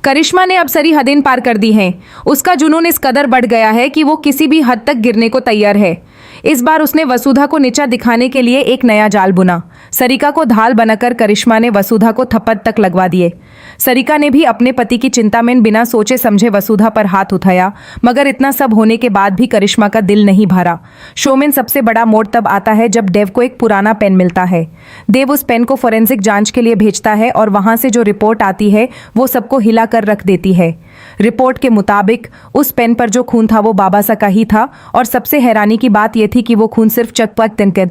करिश्मा ने अब सारी हदें पार कर दी हैं। उसका जुनून इस कदर बढ़ गया है कि वो किसी भी हद तक गिरने को तैयार है। इस बार उसने वसुधा को नीचा दिखाने के लिए एक नया जाल बुना। सरिका को ढाल बनाकर करिश्मा ने वसुधा को थप्पड़ तक लगवा दिए। सरिका ने भी अपने पति की चिंता में बिना सोचे समझे वसुधा पर हाथ उठाया, मगर इतना सब होने के बाद भी करिश्मा का दिल नहीं भरा। शो में सबसे बड़ा मोड़ तब आता है जब देव को एक पुराना पेन मिलता है। देव उस पेन को फोरेंसिक जांच के लिए भेजता है और वहां से जो रिपोर्ट आती है वो सबको हिला कर रख देती है। रिपोर्ट के मुताबिक उस पेन पर जो खून था वो बाबासा का ही था, और सबसे हैरानी की बात यह थी कि वो खून सिर्फ चकपक दिन के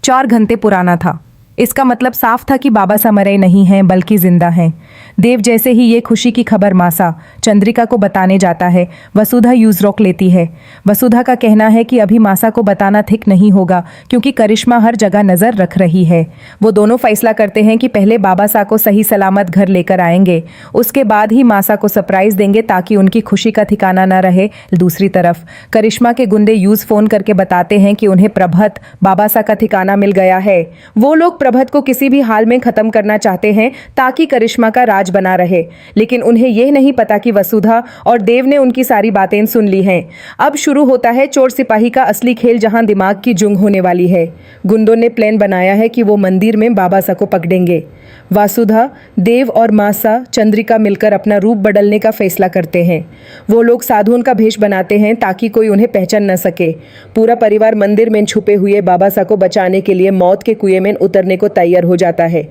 4 घंटे पुराना था। इसका मतलब साफ था कि बाबासा मरे नहीं हैं बल्कि जिंदा हैं। देव जैसे ही ये खुशी की खबर मासा चंद्रिका को बताने जाता है, वसुधा यूज रोक लेती है। वसुधा का कहना है कि अभी मासा को बताना ठीक नहीं होगा क्योंकि करिश्मा हर जगह नजर रख रही है। वो दोनों फैसला करते हैं कि पहले बाबासा को सही सलामत घर लेकर आएंगे, उसके बाद ही मासा को सरप्राइज देंगे ताकि उनकी खुशी का ठिकाना न रहे। दूसरी तरफ करिश्मा के गुंडे यूज फोन करके बताते हैं कि उन्हें प्रभत बाबासा का ठिकाना मिल गया है। वो लोग प्रभत को किसी भी हाल में खत्म करना चाहते हैं ताकि करिश्मा का राज बना रहे, लेकिन उन्हें यह नहीं पता कि वसुधा और देव ने उनकी सारी बातें सुन ली हैं। अब शुरू होता है चोर सिपाही का असली खेल, जहां दिमाग की जंग होने वाली है। गुंडों ने प्लान बनाया है कि वो मंदिर में बाबासा को पकड़ेंगे। वसुधा, देव और मासा चंद्रिका मिलकर अपना रूप बदलने का फैसला करते हैं। वो लोग साधुओं का भेष बनाते हैं ताकि कोई उन्हें पहचान न सके। पूरा परिवार मंदिर में छुपे हुए बाबासा को बचाने के लिए मौत के कुएं में उतरने को तैयार हो जाता है।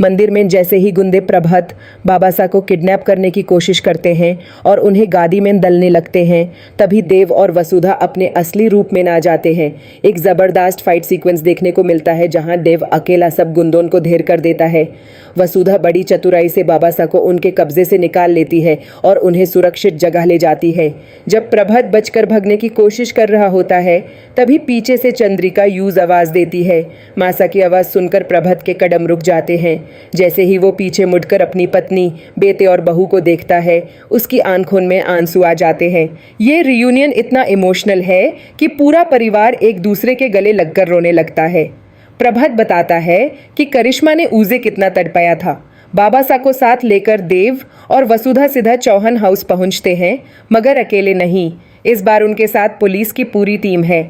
मंदिर में जैसे ही गुंडे प्रभत बाबासा को किडनैप करने की कोशिश करते हैं और उन्हें गादी में दलने लगते हैं, तभी देव और वसुधा अपने असली रूप में आ जाते हैं। एक जबरदस्त फाइट सीक्वेंस देखने को मिलता है जहां देव अकेला सब गुंडों को ढेर कर देता है। वसुधा बड़ी चतुराई से बाबासा को उनके कब्जे से निकाल लेती है और उन्हें सुरक्षित जगह ले जाती है। जब प्रभत बचकर भागने की कोशिश कर रहा होता है तभी पीछे से चंद्रिका यूज आवाज देती है। मासा की आवाज सुनकर प्रभत के कदम रुक जाते हैं। जैसे ही वो पीछे मुड़कर अपनी पत्नी, बेटे और बहू को देखता है, उसकी आंखों में आंसू आ जाते हैं। ये रियूनियन इतना इमोशनल है कि पूरा परिवार एक दूसरे के गले लगकर रोने लगता है। प्रभत बताता है कि करिश्मा ने उसे कितना तड़पाया था। बाबासा को साथ लेकर देव और वसुधा सीधा चौहान हाउस पहुंचते हैं, मगर अकेले नहीं। इस बार उनके साथ पुलिस की पूरी टीम है।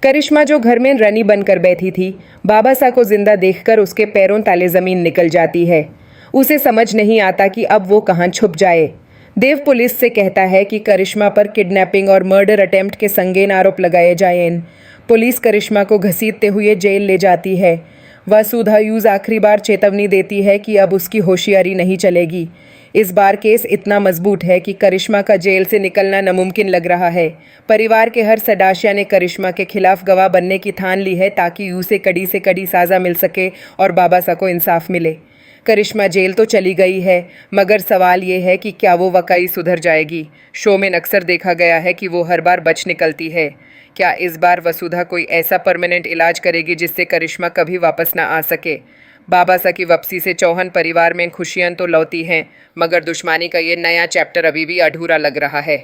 करिश्मा जो घर में रानी बनकर बैठी थी, बाबासा को जिंदा देखकर उसके पैरों तले जमीन निकल जाती है। उसे समझ नहीं आता कि अब वो कहाँ छुप जाए। देव पुलिस से कहता है कि करिश्मा पर किडनैपिंग और मर्डर अटेम्प्ट के संगीन आरोप लगाए जाएं। पुलिस करिश्मा को घसीटते हुए जेल ले जाती है। वसुधा यूज आखिरी बार चेतावनी देती है कि अब उसकी होशियारी नहीं चलेगी। इस बार केस इतना मजबूत है कि करिश्मा का जेल से निकलना नामुमकिन लग रहा है। परिवार के हर सदस्य ने करिश्मा के खिलाफ गवाह बनने की ठान ली है ताकि उसे कड़ी से कड़ी सजा मिल सके और बाबासा को इंसाफ मिले। करिश्मा जेल तो चली गई है, मगर सवाल ये है कि क्या वो वाकई सुधर जाएगी। शो में अक्सर देखा गया है कि वो हर बार बच निकलती है। क्या इस बार वसुधा कोई ऐसा परमानेंट इलाज करेगी जिससे करिश्मा कभी वापस ना आ सके। बाबासा की वापसी से चौहान परिवार में खुशियां तो लौटी हैं, मगर दुश्मनी का ये नया चैप्टर अभी भी अधूरा लग रहा है।